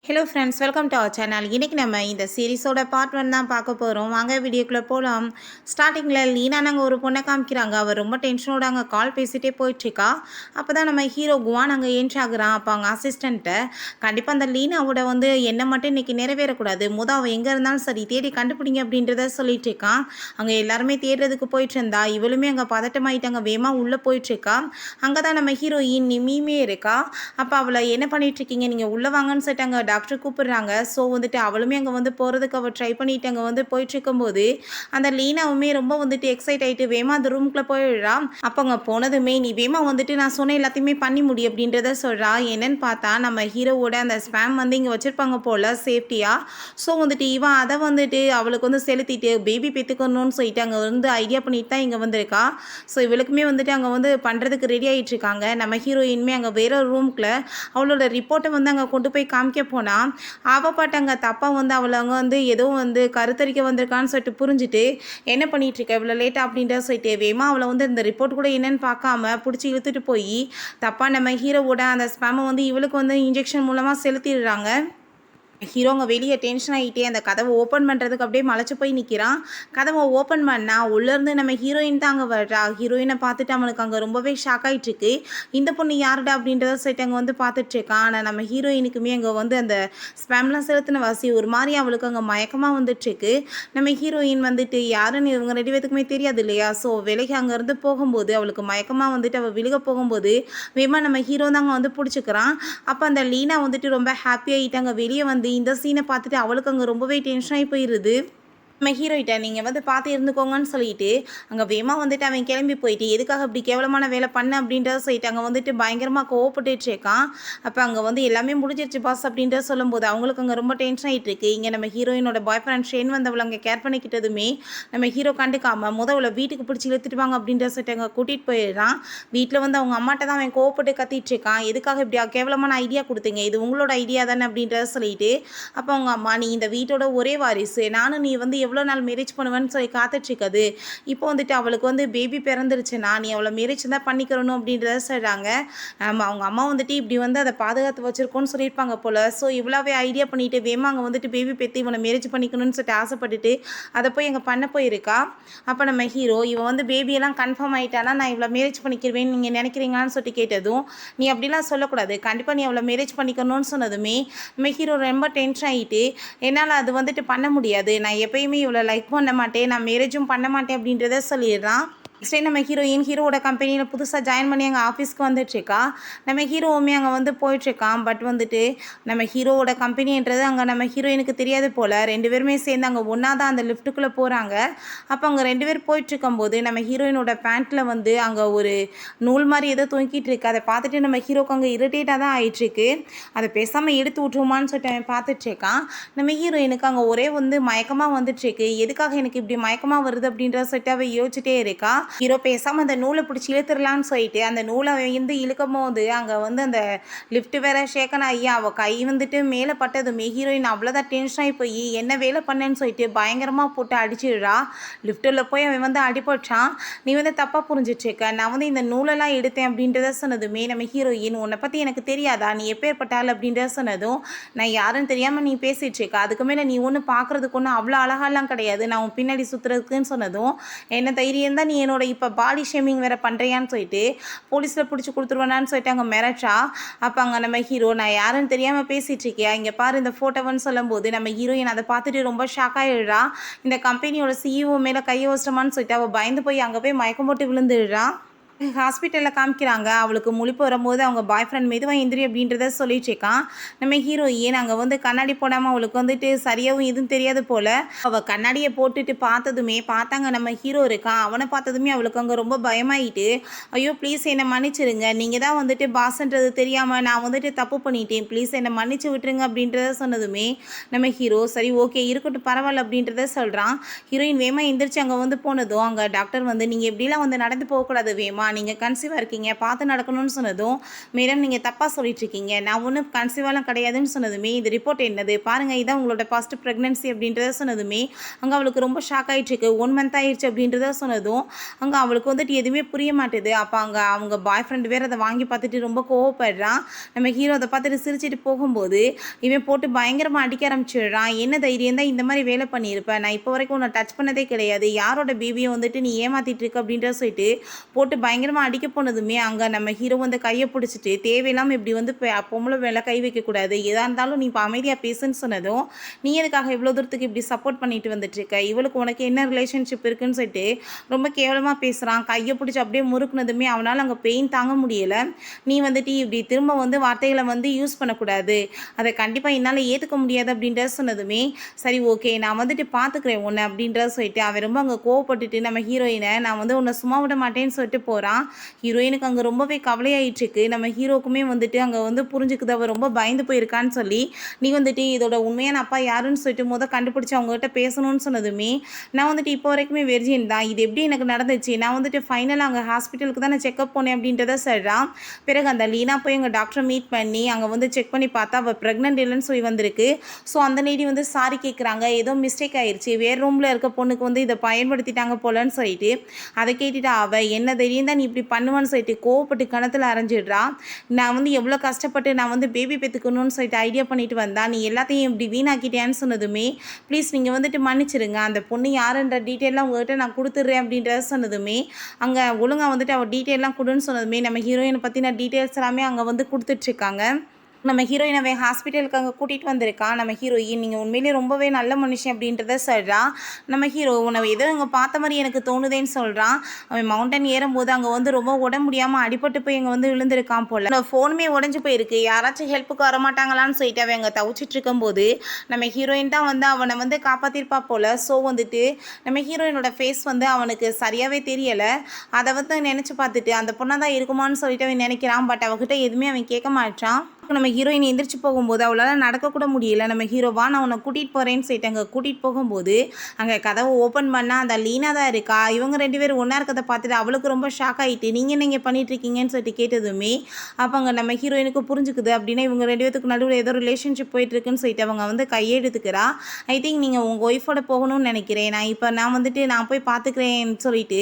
Hello friends, welcome to our channel. இன்றைக்கி நம்ம இந்த சீரிஸோட பார்ட் 1 தான் பார்க்க போகிறோம். வாங்க வீடியோக்குள்ளே போகலாம். ஸ்டார்டிங்கில் லீனா நாங்கள் ஒரு பொண்ணை காமிக்கிறாங்க. அவர் ரொம்ப டென்ஷனோட அங்கே கால் பேசிகிட்டே போயிட்டுருக்கா. அப்போ தான் நம்ம ஹீரோ குவான் அங்கே ஏன்ச் ஆகுறான். அப்போ அவங்க அசிஸ்டண்ட்டை கண்டிப்பாக அந்த லீனாவோட என்ன மட்டும் இன்றைக்கி நிறைவேறக்கூடாது, அவள் எங்கே இருந்தாலும் சரி தேடி கண்டுபிடிங்க அப்படின்றத சொல்லிட்டு இருக்கான். அங்கே எல்லாருமே தேடுறதுக்கு போயிட்டு இருந்தா. இவளுமே அங்கே பதட்டமாயிட்டு அங்கே வேகமாக உள்ளே போயிட்டுருக்கா. அங்கே தான் நம்ம ஹீரோயின் நிமியுமே இருக்கா. அப்போ அவளை என்ன பண்ணிகிட்ருக்கீங்க, நீங்கள் உள்ளே வாங்கன்னு சொல்லிட்டு அங்கே டாக்டர் கூப்பிடுறாங்க. ஸோ அவளுமே அங்கே போகிறதுக்கு அவள் ட்ரை பண்ணிட்டு அங்கே போயிட்டுருக்கும்போது அந்த லீனாவுமே ரொம்ப எக்ஸைட் ஆகிட்டு வேமா அந்த ரூம்குள்ளே போயிடுறா. அப்போ அங்கே போனதுமே நீ வேமா நான் சொன்ன எல்லாத்தையுமே பண்ணி முடி அப்படின்றத சொல்கிறா. என்னன்னு பார்த்தா நம்ம ஹீரோவோட அந்த ஸ்பேம் இங்கே வச்சுருப்பாங்க போல் சேஃப்டியாக. ஸோ இவன் அதை அவளுக்கு செலுத்திட்டு பேபி பெற்றுக்கணும்னு சொல்லிட்டு அங்கே ஐடியா பண்ணிட்டு தான் இங்கே வந்திருக்கா. ஸோ இவளுக்குமே அங்கே பண்ணுறதுக்கு ரெடி ஆகிட்டு இருக்காங்க. நம்ம ஹீரோயின்மே அங்கே வேற ரூம்குள்ளே அவளோட ரிப்போர்ட்டை அங்கே கொண்டு போய் காமிக்க போனால் அவள் பாட்டாங்க தப்பாக அவளை அங்கே ஏதோ கருத்தரிக்க வந்திருக்கான்னு சொல்லிட்டு புரிஞ்சுட்டு என்ன பண்ணிகிட்ருக்க இவ்வளோ லேட்டாக அப்படின்ற சொல்லிட்டு வேமா அவளை இந்த ரிப்போர்ட் கூட என்னென்னு பார்க்காம பிடிச்சி இழுத்துட்டு போய் தப்பாக நம்ம ஹீரோவோட அந்த ஸ்பேமை இவளுக்கு இன்ஜெக்ஷன் மூலமாக செலுத்திடுறாங்க. ஹீரோங்க வெளியே டென்ஷன் ஆகிட்டே அந்த கதவை ஓப்பன் பண்ணுறதுக்கு அப்படியே மலைச்சு போய் நிற்கிறான். கதவை ஓப்பன் பண்ணால் உள்ளேருந்து நம்ம ஹீரோயின் தான் அங்கே வர்றா. ஹீரோயினை பார்த்துட்டு அவனுக்கு அங்கே ரொம்பவே ஷாக் ஆகிட்டுருக்கு. இந்த பொண்ணு யாருடா அப்படின்றத சொல்லிட்டு அங்கே பார்த்துட்ருக்கான். ஆனால் நம்ம ஹீரோயினுக்குமே அங்கே அந்த ஸ்பேம்லாம் செலுத்தின வாசி ஒரு மாதிரி அவளுக்கு அங்கே மயக்கமாக வந்துட்டுருக்கு. நம்ம ஹீரோயின் யாருன்னு இவங்க ரெண்டு பேத்துக்குமே தெரியாது இல்லையா. ஸோ விலைக்கு அங்கேருந்து போகும்போது அவளுக்கு மயக்கமாக அவள் விழுக போகும்போது வேமா நம்ம ஹீரோ தான் அங்கே பிடிச்சிக்கிறான். அப்போ அந்த லீனா ரொம்ப ஹாப்பியாகிட்டு அங்கே வெளியே இந்த சீனை பார்த்துட்டு அவளுக்கு அங்கே ரொம்பவே டென்ஷன் ஆகி போயிடுது. நம்ம ஹீரோயிட்ட நீங்கள் பார்த்து இருந்துக்கோங்கன்னு சொல்லிட்டு அங்கே வேகமாக அவன் கிளம்பி போயிட்டு எதுக்காக இப்படி கேவலமான வேலை பண்ண அப்படின்றத சொல்லிட்டு அங்கே பயங்கரமாக கோவப்பட்டுருக்கான். அப்போ அங்கே எல்லாமே முடிஞ்சிருச்சு பாஸ் அப்படின்றத சொல்லும்போது அவங்களுக்கு அங்கே ரொம்ப டென்ஷன் ஆகிட்டு இருக்கு. இங்கே நம்ம ஹீரோயினோட பாய் ஃப்ரெண்ட் ஷேன் அவளை அங்கே கேர் பண்ணிக்கிட்டதுமே நம்ம ஹீரோ கண்டுக்காமல் அவளை வீட்டுக்கு பிடிச்சி இழுத்துட்டு வாங்க அப்படின்றத சொல்லிட்டு அங்கே கூட்டிகிட்டு போயிடுறான். வீட்டில் அவங்க அம்மாட்ட தான் அவன் கோவப்பட்டு கத்திட்டு இருக்கான். எதுக்காக இப்படி கேவலமான ஐடியா கொடுத்தீங்க, இது உங்களோட ஐடியா தானே அப்படின்றத சொல்லிட்டு அப்போ அவங்க அம்மா நீ இந்த வீட்டோட ஒரே வாரிசு, நானும் நீ எவ்வளோ நாள் மேரேஜ் பண்ணுவேன்னு சொல்லி காத்துட்ருக்குது. இப்போ அவளுக்கு பேபி பிறந்துருச்சுன்னா நீ அவளை மேரேஜ் தான் பண்ணிக்கிறணும் அப்படின்றத சொல்கிறாங்க. அவங்க அம்மா இப்படி அதை பாதுகாத்து வச்சுருக்கோன்னு சொல்லியிருப்பாங்க போல். ஸோ இவ்வளோவே ஐடியா பண்ணிவிட்டு வேமா அங்கே பேபி பெற்று இவனை மேரேஜ் பண்ணிக்கணும்னு சொல்லிட்டு ஆசைப்பட்டுட்டு அதை போய் எங்கள் பண்ண போயிருக்கா. அப்போ நம்ம ஹீரோ இவன் பேபியெல்லாம் கன்ஃபார்ம் ஆகிட்டானா நான் இவ்வளோ மேரேஜ் பண்ணிக்கிறவேன்னு நீங்கள் நினைக்கிறீங்களான்னு சொல்லிட்டு கேட்டதும் நீ அப்படிலாம் சொல்லக்கூடாது, கண்டிப்பாக நீ அவளை மேரேஜ் பண்ணிக்கணும்னு சொன்னதுமே நம்ம ஹீரோ ரொம்ப டென்ஷன் ஆகிட்டு என்னால் அது பண்ண முடியாது, நான் எப்பயுமே இவ்வளோ லைக் பண்ண மாட்டேன், நான் மேரேஜும் பண்ண மாட்டேன் அப்படின்றத சொல்லிடுறான். நெக்ஸ்ட் நம்ம ஹீரோவோட கம்பெனியில் புதுசாக ஜாயின் பண்ணி அங்கே ஆஃபீஸ்க்கு வந்துட்டுருக்கா. நம்ம ஹீரோவுமே அங்கே போயிட்டுருக்கான். பட் நம்ம ஹீரோவோட கம்பெனின்றது அங்கே நம்ம ஹீரோயினுக்கு தெரியாது போல். ரெண்டு பேருமே சேர்ந்து அங்கே ஒன்றா தான் அந்த லிஃப்ட்டுக்குள்ளே போகிறாங்க. அப்போ அங்கே ரெண்டு பேர் போயிட்டுருக்கும்போது நம்ம ஹீரோயினோட பேண்ட்டில் அங்கே ஒரு நூல் மாதிரி ஏதோ தொங்கிட்டு இருக்கு. அதை பார்த்துட்டு நம்ம ஹீரோக்கு அங்கே இரிட்டேட்டாக தான் ஆகிட்டுருக்கு. அதை பேசாமல் எடுத்து விட்டுருமான்னு சொல்லிட்டு அவன் பார்த்துட்ருக்கான். நம்ம ஹீரோயினுக்கு அங்கே ஒரே மயக்கமாக வந்துட்டுருக்கு. எதுக்காக எனக்கு இப்படி மயக்கமாக வருது அப்படின்றத சொல்லிட்டு அவள் யோசிச்சுட்டே இருக்கா. ஹீரோ பேசாமல் அந்த நூலை பிடிச்சி இழுத்துடலான்னு சொல்லிட்டு அந்த நூலை இழுக்கும் போது அங்கே அந்த லிஃப்ட் வேற ஷேக்கன் ஆகி அவள் கை மேலே பட்டதுமே ஹீரோயின் அவ்வளோதான் டென்ஷன் ஆகி போய் என்ன வேலை பண்ணேன்னு சொல்லிட்டு பயங்கரமாக போட்டு அடிச்சிடுறா. லிஃப்ட்டில் போய் அவன் அடிபட்டான். நீ தப்பாக புரிஞ்சிட்ருக்க, நான் இந்த நூலெல்லாம் எடுத்தேன் அப்படின்றத சொன்னதுமே நம்ம ஹீரோயின் உன்னை பற்றி எனக்கு தெரியாதா, நீ எப்பேற்பட்டாள் அப்படின்றத சொன்னதும் நான் யாருன்னு தெரியாமல் நீ பேசிகிட்ருக்க, அதுக்கு மேலே நீ ஒன்று பார்க்குறதுக்கு ஒன்று அவ்வளோ அழகாலாம் கிடையாது, நான் உன் பின்னாடி சுற்றுறதுக்குன்னு சொன்னதும் என்ன தைரியம் தான் நீ என்னோட இப்போ பாடி ஷேமிங் வேறு பண்ணுறியான்னு சொல்லிட்டு போலீஸில் பிடிச்சி கொடுத்துருவேனான்னு சொல்லிட்டு அங்கே மிரட்டா. அப்போ அங்கே நம்ம ஹீரோ நான் யாருன்னு தெரியாமல் பேசிகிட்டு இருக்கியா, இங்கே பாரு இந்த ஃபோட்டோவன்னு சொல்லும்போது நம்ம ஹீரோயின் அதை பார்த்துட்டு ரொம்ப ஷாக் ஆகிடுறா. இந்த கம்பெனியோட சிஇஓ மேலே கையை வச்சிட்டோமான்னு சொல்லிட்டு அவள் பயந்து போய் அங்கே போய் மயக்கம் போட்டு விழுந்துடுறா. ஹாஸ்பிட்டலில் காமிக்கிறாங்க. அவளுக்கு முழிப்பு வரும்போது அவங்க பாய் ஃப்ரெண்ட் மெதுவாக எந்திரி அப்படின்றத சொல்லிட்டுருக்கான். நம்ம ஹீரோயின் அங்கே கண்ணாடி போடாமல் அவளுக்கு சரியாகவும் எதுவும் தெரியாது போல். அவள் கண்ணாடியை போட்டுட்டு பார்த்ததுமே பார்த்தாங்க நம்ம ஹீரோ இருக்கான். அவனை பார்த்ததுமே அவளுக்கு அங்கே ரொம்ப பயமாயிட்டு ஐயோ ப்ளீஸ் என்னை மன்னிச்சிருங்க, நீங்கள் தான் பாஸ்ன்றது தெரியாமல் நான் தப்பு பண்ணிட்டேன், ப்ளீஸ் என்னை மன்னிச்சு விட்டுருங்க அப்படின்றத சொன்னதுமே நம்ம ஹீரோ சரி ஓகே இருக்கட்டும் பரவாயில்ல அப்படின்றத சொல்கிறான். ஹீரோயின் வேமா எந்திரிச்சு அங்கே போனதும் அங்கே டாக்டர் நீங்கள் எப்படிலாம் நடந்து போகக்கூடாது வேமா, நீங்கள் கன்சீவாக இருக்கீங்க, பார்த்து நடக்கணும்னு சொன்னதும், மேடம் நீங்கள் தப்பாக சொல்லிட்டு இருக்கீங்க, நான் ஒன்றும் கன்சீவாலாம் கிடையாதுன்னு சொன்னதுமே, இது ரிப்போர்ட் என்னது பாருங்கள், இதான் உங்களோட ஃபர்ஸ்ட் ப்ரெக்னன்சி அப்படின்றத சொன்னதுமே அங்கே அவளுக்கு ரொம்ப ஷாக் ஆகிட்டுருக்கு. 1 மந்த் ஆயிடுச்சு அப்படின்றத சொன்னதும் அங்கே அவளுக்கு வந்துட்டு எதுவுமே புரிய மாட்டுது. அப்போ அங்கே அவங்க பாய் ஃப்ரெண்டு வேறு அதை வாங்கி பார்த்துட்டு ரொம்ப கோவப்படுறான். நம்ம ஹீரோ அதை பார்த்துட்டு சிரிச்சிட்டு போகும்போது இவன் போட்டு பயங்கரமாக அடிக்க ஆரம்பிச்சிடுறான். என்ன தைரியம் தான் இந்த மாதிரி வேலை பண்ணியிருப்பேன், நான் இப்போ வரைக்கும் உன்னை டச் பண்ணதே கிடையாது, யாரோட பேபியை வந்துட்டு நீ ஏமாற்றிட்டு இருக்க அப்படின்ற சொல்லிட்டு போட்டு பயங்கரமாக அடிக்க போனதுமே அங்கே நம்ம ஹீரோ வந்து கையை பிடிச்சிட்டு தேவையில்லாமல் இப்படி வந்து பொம்பளை மேலே கை வைக்கக்கூடாது, எதாக இருந்தாலும் நீ இப்போ அமைதியாக பேசுன்னு சொன்னதும், நீ எதுக்காக இவ்வளோ தூரத்துக்கு இப்படி சப்போர்ட் பண்ணிட்டு வந்துட்டுருக்க, இவளுக்கு உனக்கு என்ன ரிலேஷன்ஷிப் இருக்குன்னு சொல்லிட்டு ரொம்ப கேவலமாக பேசுகிறான். கையை பிடிச்சி அப்படியே முறுக்குனதுமே அவனால் அங்கே பெயின் தாங்க முடியலை. நீ வந்துட்டு இப்படி திரும்ப வந்து வார்த்தைகளை வந்து யூஸ் பண்ணக்கூடாது, அதை கண்டிப்பாக என்னால் ஏற்றுக்க முடியாது அப்படின்றத சொன்னதுமே சரி ஓகே நான் வந்துட்டு பார்த்துக்கிறேன் உன்னை அப்படின்றத சொல்லிட்டு அவன் ரொம்ப அங்கே கோவப்பட்டுட்டு நம்ம ஹீரோயினை நான் வந்து உன்னை சும்மா விட மாட்டேன்னு சொல்லிட்டு போகிறான். ஹீரோயினுக்கு அங்கே ரொம்பவே கவலையாயிட்டுருக்கு. நம்ம ஹீரோக்குமே வந்துட்டு அங்கே வந்து புரிஞ்சுக்குது அவள் ரொம்ப பயந்து போயிருக்கான்னு சொல்லி, நீ வந்துட்டு இதோட உண்மையான அப்பா யாருன்னு சொல்லிட்டு கண்டுபிடிச்சி அவங்ககிட்ட பேசணும்னு சொன்னதுமே நான் வந்துட்டு இப்போ வரைக்குமே வெர்ஜின் தான், இது எப்படி எனக்கு நடந்துச்சு, நான் வந்துட்டு ஃபைனலாக அங்கே ஹாஸ்பிட்டலுக்கு தான் நான் செக்அப் போனேன் அப்படின்றத சொல்கிறான். பிறகு அந்த லீனா போய் எங்கள் டாக்டரை மீட் பண்ணி அங்கே வந்து செக் பண்ணி பார்த்தா அவள் ப்ரெக்னென்ட் இல்லைன்னு சொல்லி வந்திருக்கு. ஸோ அந்த லேடி வந்து சாரி கேட்குறாங்க, ஏதோ மிஸ்டேக் ஆயிடுச்சு, வேறு ரூமில் இருக்க பொண்ணுக்கு வந்து இதை பயன்படுத்திட்டாங்க போலன்னு சொல்லிட்டு அதை கேட்டுட்டு அவள் என்ன தெரியும் தான் நீ இப்படி பண்ணுவான்னு சொல்லிட்டு கோவப்பட்டு கணத்தில் அரைஞ்சிடுறா. நான் வந்து எவ்வளோ கஷ்டப்பட்டு நான் வந்து பேபி பெற்றுக்கணும்னு சொல்லிட்டு ஐடியா பண்ணிட்டு வந்தா, நீ எல்லாத்தையும் இப்படி வீணாக்கிட்டேன்னு சொன்னதுமே ப்ளீஸ் நீங்கள் வந்துட்டு மன்னிச்சிருங்க, அந்த பொண்ணு யாருன்ற டீட்டெயிலாம் உங்கள்கிட்ட நான் கொடுத்துட்றேன் அப்படின்றத சொன்னதுமே அங்கே ஒழுங்காக வந்துட்டு அவள் டீட்டெயிலாம் கொடுன்னு சொன்னதுமே நம்ம ஹீரோயினை பற்றின டீட்டெயில்ஸ் எல்லாமே அங்கே வந்து கொடுத்துட்ருக்காங்க. நம்ம ஹீரோயின் அவன் ஹாஸ்பிட்டலுக்கு அங்கே கூட்டிகிட்டு வந்திருக்கான். நம்ம ஹீரோயின் நீங்கள் உண்மையிலேயே ரொம்பவே நல்ல மனுஷன் அப்படின்றத சொல்கிறான். நம்ம ஹீரோ உன்னை ஏதோ இங்கே பார்த்த மாதிரி எனக்கு தோணுதேன்னு சொல்கிறான். அவன் மவுண்டன் ஏறும்போது அங்கே வந்து ரொம்ப உடம்பு முடியாமல் அடிபட்டு போய் இங்கே வந்து விழுந்திருக்கான் போல். அந்த ஃபோனுமே உடஞ்சி போயிருக்கு, யாராச்சும் ஹெல்ப்புக்கு வரமாட்டாங்களான்னு சொல்லிட்டு அவன் அங்கே தவிச்சிட்டு இருக்கும்போது நம்ம ஹீரோயின் தான் வந்து அவனை வந்து காப்பாற்றிருப்பா போல். ஸோ வந்துட்டு நம்ம ஹீரோயினோட ஃபேஸ் வந்து அவனுக்கு சரியாகவே தெரியலை. அதை வந்து நினச்சி பார்த்துட்டு அந்த பொண்ணாக தான் இருக்குமான்னு சொல்லிட்டு அவன் நினைக்கிறான். பட் அவகிட்ட எதுவுமே அவன் கேட்க மாட்டான். நம்ம ஹீரோயின் எந்திரிச்சு போகும்போது அவளால் நடக்கக்கூட முடியல. நம்ம ஹீரோவா நான் உன்னை கூட்டிகிட்டு போகிறேன்னு சொல்லிட்டு அங்கே கூட்டிகிட்டு போகும்போது அங்கே கதவை ஓப்பன் பண்ணால் அந்த லீனா தான் இருக்கா. இவங்க 2 பேரும் ஒன்றா இருக்கிறத பார்த்துட்டு அவளுக்கு ரொம்ப ஷாக் ஆகிட்டு நீங்கள் என்ன இங்கே பண்ணிகிட்ருக்கீங்கன்னு சொல்லிட்டு கேட்டதுமே அப்போ அங்கே நம்ம ஹீரோயினுக்கு புரிஞ்சுக்குது. அப்படின்னா இவங்க 2 பேத்துக்கு நடுவில் ஏதோ ரிலேஷன்ஷிப் போயிட்டுருக்குன்னு சொல்லிட்டு அவங்க வந்து கையெடுத்துக்கிறா. ஐ திங்க் நீங்கள் உங்கள் ஒய்ஃபோட போகணும்னு நினைக்கிறேன், நான் போய் பார்த்துக்கிறேன்னு சொல்லிட்டு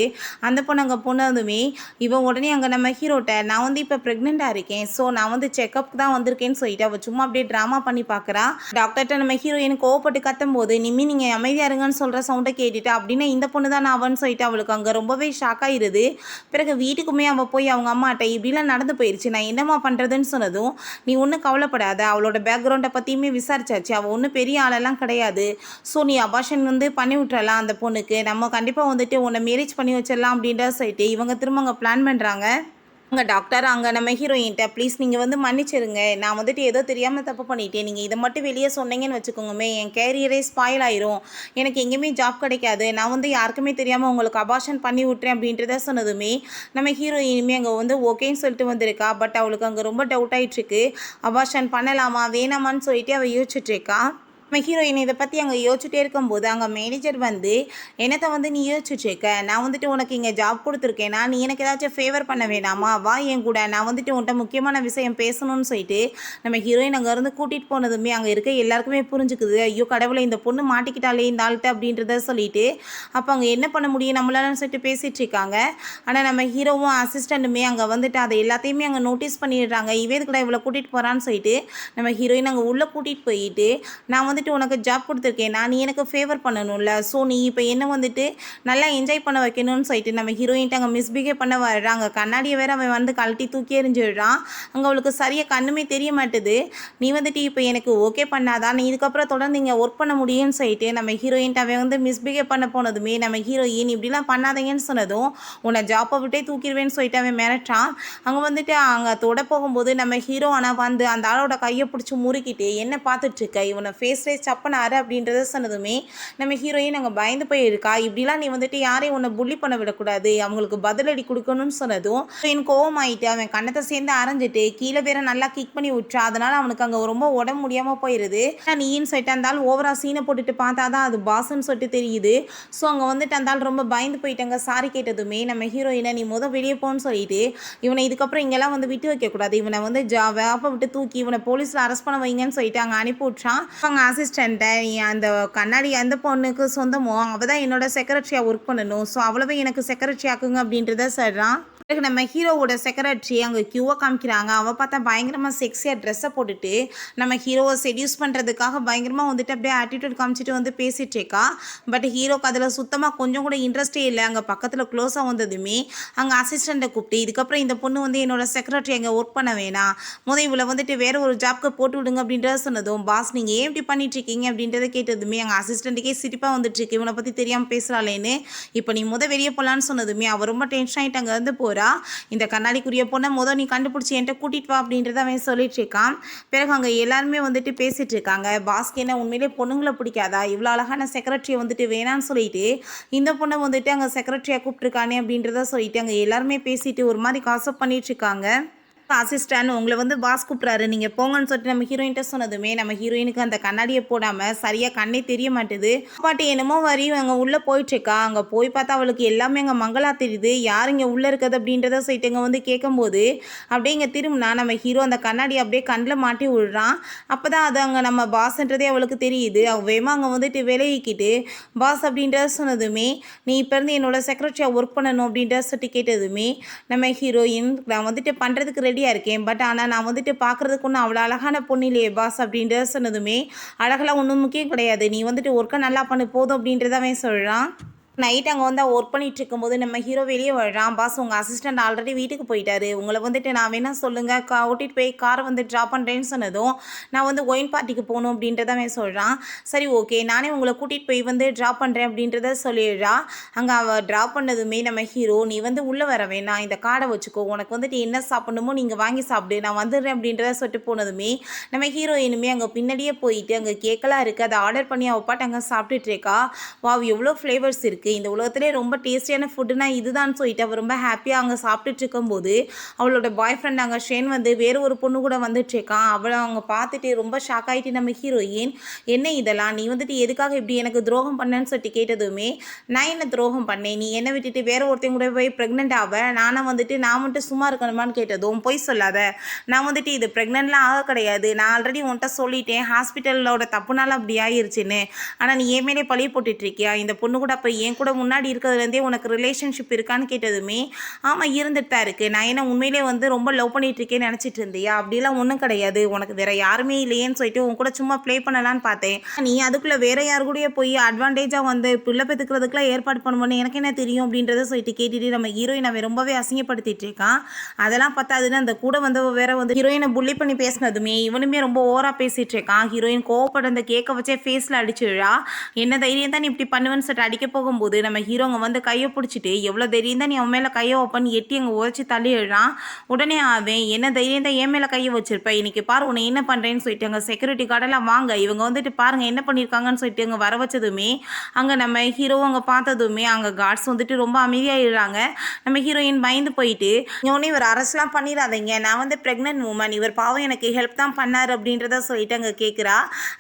அந்த பொண்ணு அங்கே போனதுமே இவன் உடனே அங்கே நம்ம ஹீரோட்ட நான் வந்து இப்போ ப்ரெக்னெண்ட்டாக இருக்கேன், ஸோ நான் வந்து செக்கப் தான் வந்திருக்கேன்னு சொல்லிட்டு அவள் சும்மா அப்படியே ட்ராமா பண்ணி பார்க்குறா. டாக்டர்கிட்ட நம்ம ஹீரோயின் கோவப்பட்டு கத்தும் போது நிம்மி நீங்கள் அமைதியாக இருங்கன்னு சொல்கிற சவுண்டை கேட்டுட்டு அப்படின்னா இந்த பொண்ணு தான் அவன்னு சொல்லிட்டு அவளுக்கு அங்கே ரொம்பவே ஷாக் ஆகிடுது. பிறகு வீட்டுக்குமே அவள் போய் அவங்க அம்மாட்ட இப்படிலாம் நடந்து போயிடுச்சு, நான் என்னம்மா பண்ணுறதுன்னு சொன்னதும் நீ ஒன்றும் கவலைப்படாத, அவளோட பேக்ரவுண்டை பற்றியுமே விசாரிச்சாச்சு, அவள் ஒன்றும் பெரிய ஆளெல்லாம் கிடையாது, ஸோ நீ அபார்ஷன் வந்து பண்ணி விட்டுறலாம், அந்த பொண்ணுக்கு நம்ம கண்டிப்பாக வந்துட்டு உன்னை மேரேஜ் பண்ணி வச்சிடலாம் அப்படின்ற சொல்லிட்டு இவங்க திரும்ப அங்கே பிளான் பண்ணுறாங்க. அங்கே டாக்டர் அங்கே நம்ம ஹீரோயின்ட்ட ப்ளீஸ் நீங்கள் வந்து மன்னிச்சிருங்க, நான் வந்துட்டு ஏதோ தெரியாமல் தப்பு பண்ணிட்டேன், நீங்கள் இதை மட்டும் வெளியே சொன்னீங்கன்னு வச்சுக்கோங்கமே என் கேரியரே ஸ்பாயில் ஆயிரும், எனக்கு எங்கேயுமே ஜாப் கிடைக்காது, நான் வந்து யாருக்குமே தெரியாமல் உங்களுக்கு அபார்ஷன் பண்ணி விட்றேன் அப்படின்றத சொன்னதுமே நம்ம ஹீரோயினுமே அங்கே வந்து ஓகேன்னு சொல்லிட்டு வந்திருக்கா. பட் அவளுக்கு அங்கே ரொம்ப டவுட் ஆகிட்டுருக்கு, அபார்ஷன் பண்ணலாமா வேணாமான்னு சொல்லிட்டு அவள் யோசிச்சுட்ருக்கா. நம்ம ஹீரோயின் இதை பற்றி அங்கே யோசிச்சுட்டே இருக்கும்போது அங்கே மேனேஜர் வந்து என்னத்தை வந்து நீ யோசிச்சுட்ருக்க, நான் வந்துட்டு உனக்கு இங்கே ஜாப் கொடுத்துருக்கேனா, நீ எனக்கு ஏதாச்சும் ஃபேவர் பண்ண வேணாமா, வா என் கூட, நான் வந்துட்டு உன்ட்ட முக்கியமான விஷயம் பேசணும்னு சொல்லிட்டு நம்ம ஹீரோயின் அங்கேருந்து கூட்டிகிட்டு போனதுமே அங்கே இருக்க எல்லாருக்குமே புரிஞ்சுக்குது, ஐயோ கடவுளை இந்த பொண்ணு மாட்டிக்கிட்டாலே இந்த ஆள்கிட்ட அப்படின்றத சொல்லிட்டு அப்போ அங்கே என்ன பண்ண முடியும் நம்மளாலன்னு சொல்லிட்டு பேசிகிட்டு இருக்காங்க. ஆனால் நம்ம ஹீரோவும் அசிஸ்டண்ட்டுமே அங்கே வந்துட்டு அதை எல்லாத்தையுமே அங்கே நோட்டீஸ் பண்ணிடுறாங்க, இவே கூட இவ்வளோ கூட்டிகிட்டு போகிறான்னு சொல்லிட்டு நம்ம ஹீரோயின் அங்கே உள்ளே கூட்டிகிட்டு போயிட்டு நான் வந்துட்டு உனக்கு ஜாப் கொடுத்துருக்கேன், நீ எனக்கு ஃபேவர் பண்ணணும்ல, ஸோ நீ இப்போ என்ன வந்துட்டு நல்லா என்ஜாய் பண்ண வைக்கணும்னு சொல்லிட்டு நம்ம ஹீரோயின்ட்டு அங்கே மிஸ்பிஹேவ் பண்ண வர்றாங்க. கண்ணாடியை வேறு அவன் வந்து கழட்டி தூக்கி எறிஞ்சிடுறான். அங்கே அவளுக்கு சரியாக கண்ணுமே தெரிய மாட்டுது. நீ வந்துட்டு இப்போ எனக்கு ஓகே பண்ணாதான் நீ இதுக்கப்புறம் தொடர்ந்து இங்கே ஒர்க் பண்ண முடியும்னு சொல்லிட்டு நம்ம ஹீரோயின்ட்டு அவன் வந்து மிஸ்பிஹேவ் பண்ண போனதுமே நம்ம ஹீரோயின் இப்படிலாம் பண்ணாதீங்கன்னு சொன்னதும் உன்னை ஜாப்பை விட்டே தூக்கிடுவேன்னு சொல்லிட்டு அவன் மிரட்டான். அங்கே வந்துட்டு அங்கே தொட போகும்போது நம்ம ஹீரோ ஆனால் வந்து அந்த ஆளோட கையை பிடிச்சி முறுக்கிட்டு என்ன பார்த்துட்ருக்க, இவனை ஃபேஸ் ஃபேஸ்லேயே சப்பனாரு அப்படின்றத சொன்னதுமே நம்ம ஹீரோயின் அங்கே பயந்து போயிருக்கா. இப்படிலாம் நீ வந்துட்டு யாரையும் உன்னை புள்ளி பண்ண விடக்கூடாது, அவங்களுக்கு பதிலடி கொடுக்கணும்னு சொன்னதும் ஹீரோயின் கோவமாயிட்டு அவன் கண்ணத்தை சேர்ந்து அரைஞ்சிட்டு கீழே பேரை நல்லா கிக் பண்ணி விட்டுறா. அதனால அவனுக்கு அங்கே ரொம்ப உடம்பு முடியாமல் போயிடுது. நீன்னு சொல்லிட்டு இருந்தாலும் ஓவரா சீனை போட்டுட்டு பார்த்தா தான் அது பாஸ்ன்னு சொல்லிட்டு தெரியுது. ஸோ அங்கே வந்துட்டு இருந்தாலும் ரொம்ப பயந்து போயிட்டாங்க. சாரி கேட்டதுமே நம்ம ஹீரோயினை நீ வெளியே போன்னு சொல்லிட்டு இவனை இதுக்கப்புறம் இங்கெல்லாம் வந்து விட்டு வைக்கக்கூடாது, இவனை வந்து வேப்பை விட்டு தூக்கி இவனை போலீஸில் அரெஸ்ட் பண்ண வைங்கன்னு சொல்லிட்டு அங்கே அனுப்பி விட்றான். அவங்க அசிஸ்டண்ட்டை அந்த கண்ணாடி அந்த பொண்ணுக்கு சொந்தமோ அவள் தான் என்னோட செக்ரட்டரியாக ஒர்க் பண்ணணும், ஸோ அவ்வளோவே எனக்கு செக்ரட்டரி ஆக்குங்க அப்படின்றத சொல்கிறான். நம்ம ஹீரோவோட செக்ரட்டரி அங்கே க்யூவாக காமிக்கிறாங்க. அவள் பார்த்தா பயங்கரமாக செக்ஸியாக ட்ரெஸ்ஸை போட்டுட்டு நம்ம ஹீரோவை செடியூஸ் பண்ணுறதுக்காக பயங்கரமாக வந்துட்டு அப்படியே ஆட்டிடியூட் காமிச்சிட்டு வந்து பேசிகிட்டு இருக்கா. பட் ஹீரோக்கு அதில் சுத்தமாக கொஞ்சம் கூட இன்ட்ரெஸ்டே இல்லை. அங்கே பக்கத்தில் க்ளோஸாக வந்ததுமே அங்கே அசிஸ்டண்ட்டை கூப்பிட்டு இதுக்கப்புறம் இந்த பொண்ணு வந்து என்னோட செக்ரட்டரி அங்கே ஒர்க் பண்ண வேணாம், இவளை வந்துட்டு வேறு ஒரு ஜாப்க்கு போட்டு விடுங்க அப்படின்றத சொன்னதும் பாஸ் நீங்கள் ஏன் இப்படி பண்ணிட்டுருக்கீங்க அப்படின்றத கேட்டதுமே அங்கே அசிஸ்டண்ட்டுக்கே சிரிப்பாக வந்துட்டுருக்கு, இவனை பற்றி தெரியாமல் பேசுகிறாளேன்னு. இப்போ நீ வெளியே போகலான்னு சொன்னதுமே அவள் ரொம்ப டென்ஷன் ஆகிட்டு அங்கே வந்து போகிறா. இந்த கண்ணாடிக்குரிய பொண்ணை நீ கண்டுபிடிச்சி என்கிட்ட கூட்டிட்டு வா அப்படின்றத அவன் சொல்லிட்டு இருக்கான். பிறகு அங்கே எல்லாருமே வந்துட்டு பேசிட்டு இருக்காங்க. பாஸ்க்கு என்ன உண்மையிலே பொண்ணுங்களை பிடிக்காதா, இவ்வளோ அழகான செக்ரட்டரியை வந்துட்டு வேணான்னு சொல்லிட்டு இந்த பொண்ணை வந்துட்டு அங்கே செக்ரட்டரியாக கூப்பிட்டுருக்கானே அப்படின்றத சொல்லிட்டு அங்கே எல்லாருமே பேசிட்டு ஒரு மாதிரி காசப் பண்ணிட்டு இருக்காங்க. அசிஸ்டன்ட் உங்களை வந்து பாஸ் கூப்பிட்றாரு, நீங்கள் போங்கன்னு சொல்லிட்டு நம்ம ஹீரோயின்ட்ட சொன்னதுமே நம்ம ஹீரோயினுக்கு அந்த கண்ணாடியை போடாமல் சரியாக கண்ணே தெரிய மாட்டுது. பாட்டு என்னமோ வரி அங்கே உள்ளே போயிட்டுருக்கா. அங்கே போய் பார்த்தா அவளுக்கு எல்லாமே அங்கே மங்களா தெரியுது. யார் இங்கே உள்ளே இருக்குது அப்படின்றத சொல்லிட்டு இங்கே வந்து கேட்கும்போது அப்படியே இங்கே திரும்பினா நம்ம ஹீரோ அந்த கண்ணாடியை அப்படியே கண்ணில் மாட்டி விடுறான். அப்போ தான் அது அங்கே நம்ம பாஸ்ன்றதே அவளுக்கு தெரியுது. அவள் வேமா அங்கே வந்துட்டு விலகிக்கிட்டு பாஸ் அப்படின்றத சொன்னதுமே நீ இப்போ இருந்து என்னோட செக்ரட்டரியாக ஒர்க் பண்ணணும் அப்படின்றத சொல்லிட்டு கேட்டதுமே நம்ம ஹீரோயின் நான் வந்துட்டு பண்ணுறதுக்கு ரெடி இருக்கேன், பட் ஆனால் நான் வந்துட்டு பார்க்குறதுக்கு ஒன்றும் அவ்வளோ அழகான பொண்ணு இல்லையே பாஸ் அப்படின்றத சொன்னதுமே அழகெல்லாம் ஒன்றும் முக்கியம் கிடையாது, நீ வந்துட்டு ஒர்க்கை நல்லா பண்ணு போதும் அப்படின்றத அவன் சொல்கிறான். நைட் அங்கே வந்து ஒர்க் பண்ணிகிட்டு இருக்கும்போது நம்ம ஹீரோ வெளியே வர்றான். பாஸ் உங்கள் அசிஸ்டண்ட் ஆல்ரெடி வீட்டுக்கு போயிட்டாரு, உங்களை வந்துட்டு நான் வேணா சொல்லுங்கள் ஓட்டிகிட்டு போய் காரை வந்து ட்ராப் பண்ணுறேன்னு சொன்னதும் நான் வந்து ஒயின் பார்ட்டிக்கு போகணும் அப்படின்றத அவன் சொல்கிறான். சரி ஓகே நானே உங்களை கூட்டிகிட்டு போய் வந்து ட்ராப் பண்ணுறேன் அப்படின்றத சொல்லிடுறா. அங்கே அவள் ட்ராப் பண்ணதுமே நம்ம ஹீரோ நீ வந்து உள்ளே வர வேணாம், இந்த கார்டை வச்சுக்கோ, உனக்கு வந்துட்டு என்ன சாப்பிடணுமோ நீங்கள் வாங்கி சாப்பிடு, நான் வந்துடுறேன் அப்படின்றத சொல்லிட்டு போனதுமே நம்ம ஹீரோயினுமே அங்கே பின்னாடியே போயிட்டு அங்கே கேக்கெல்லாம் இருக்குது அதை ஆர்டர் பண்ணி அவள் பாட்டு அங்கே சாப்பிட்டுட்டு இருக்கா. வாவ் எவ்வளோ ஃப்ளேவர்ஸ் இருக்குது, இந்த உலகத்திலே ரொம்ப டேஸ்டியான ஃபுட்டுனா இதுதான் சொல்லிட்டு அவள் ரொம்ப ஹாப்பியாக அங்கே சாப்பிட்டுட்டு இருக்கும்போது அவளோட பாய் ஃப்ரெண்ட் அங்கே ஷேன் வந்து வேறு ஒரு பொண்ணு கூட வந்துட்டுருக்கான். அவளை அவங்க பார்த்துட்டு ரொம்ப ஷாக் ஆகிட்டு நம்ம ஹீரோயின் என்ன இதெல்லாம் நீ வந்துட்டு எதுக்காக இப்படி எனக்கு துரோகம் பண்ணேன்னு சொல்லிட்டு கேட்டதுமே நான் என்ன துரோகம் பண்ணேன், நீ என்னை விட்டுட்டு வேற ஒருத்தங்க கூட போய் ப்ரெக்னென்ட் ஆக நானும் வந்துட்டு நான் மட்டும் சும்மா இருக்கணுமான்னு கேட்டதும் பொய் சொல்லாத, நான் வந்துட்டு இது ப்ரெக்னென்ட்லாம் ஆக கிடையாது, நான் ஆல்ரெடி உன்கிட்ட சொல்லிட்டேன் ஹாஸ்பிட்டலோட தப்புனால அப்படி ஆகிருச்சுன்னு, ஆனால் நீ ஏன் மேலே பழி போட்டுட்ருக்கியா, இந்த பொண்ணு கூட அப்போ ஏன் கூட முன்னாடி இருக்கிறதுலேருந்தே உனக்கு ரிலேஷன்ஷிப் இருக்கான்னு கேட்டதுமே ஆமாம் இருந்துட்டு தான் இருக்குது, நான் என்ன உண்மையிலே வந்து ரொம்ப லவ் பண்ணிட்டு இருக்கேன்னு நினச்சிட்டு இருந்தியா, அப்படிலாம் ஒன்றும் கிடையாது, உனக்கு வேற யாருமே இல்லையேன்னு சொல்லிட்டு உன் கூட சும்மா ப்ளே பண்ணலான்னு பார்த்தேன், நீ அதுக்குள்ளே வேற யாரு கூடயே போய் அட்வான்டேஜாக வந்து பிள்ளை பெற்றுக்கிறதுக்குலாம் ஏற்பாடு பண்ணுவோன்னு எனக்கு என்ன தெரியும் அப்படின்றத சொல்லிட்டு கேட்டுட்டு நம்ம ஹீரோயின் அவன் ரொம்பவே அசிங்கப்படுத்திட்டு இருக்கான். அதெல்லாம் பார்த்தாதுன்னு அந்த கூட வந்து வேற வந்து ஹீரோயினை புள்ளி பண்ணி பேசினதுமே இவனுமே ரொம்ப ஓவராக பேசிட்டு இருக்கான். ஹீரோயின் கோவப்பட அந்த கேட்க வச்சே ஃபேஸில் அடிச்சுடுறா. என்ன தைரியம் தான் நீ இப்படி பண்ணுவேன்னு சொல்லிட்டு அடிக்க போகும்போது நம்ம ஹீரோங்க வந்து கையை பிடிச்சிட்டு எவ்வளோ தைரியம் தான் நீ அவன் மேலே கையை வைப்பன்னு எட்டி அங்கே உதச்சி தள்ளிடுறான். உடனே அவன் என்ன தைரியம் தான் என் மேலே கையை வச்சிருப்பேன், இன்னைக்கு பாரு உன்னை என்ன பண்ணுறேன்னு சொல்லிட்டு அங்கே செக்யூரிட்டி கார்டெல்லாம் வாங்க இவங்க வந்துட்டு பாருங்க என்ன பண்ணியிருக்காங்கன்னு சொல்லிட்டு அங்கே வர வச்சதுமே அங்கே நம்ம ஹீரோ அங்கே பார்த்ததுமே அங்கே கார்ட்ஸ் வந்துட்டு ரொம்ப அமைதியாகிடுறாங்க. நம்ம ஹீரோயின் பயந்து போயிட்டு இன்னொன்று இவர் அரசுலாம் பண்ணிடாதீங்க, நான் வந்து ப்ரெக்னென்ட் உமன், இவர் பாவம் எனக்கு ஹெல்ப் தான் பண்ணார் அப்படின்றத சொல்லிட்டு அங்கே கேட்குறா.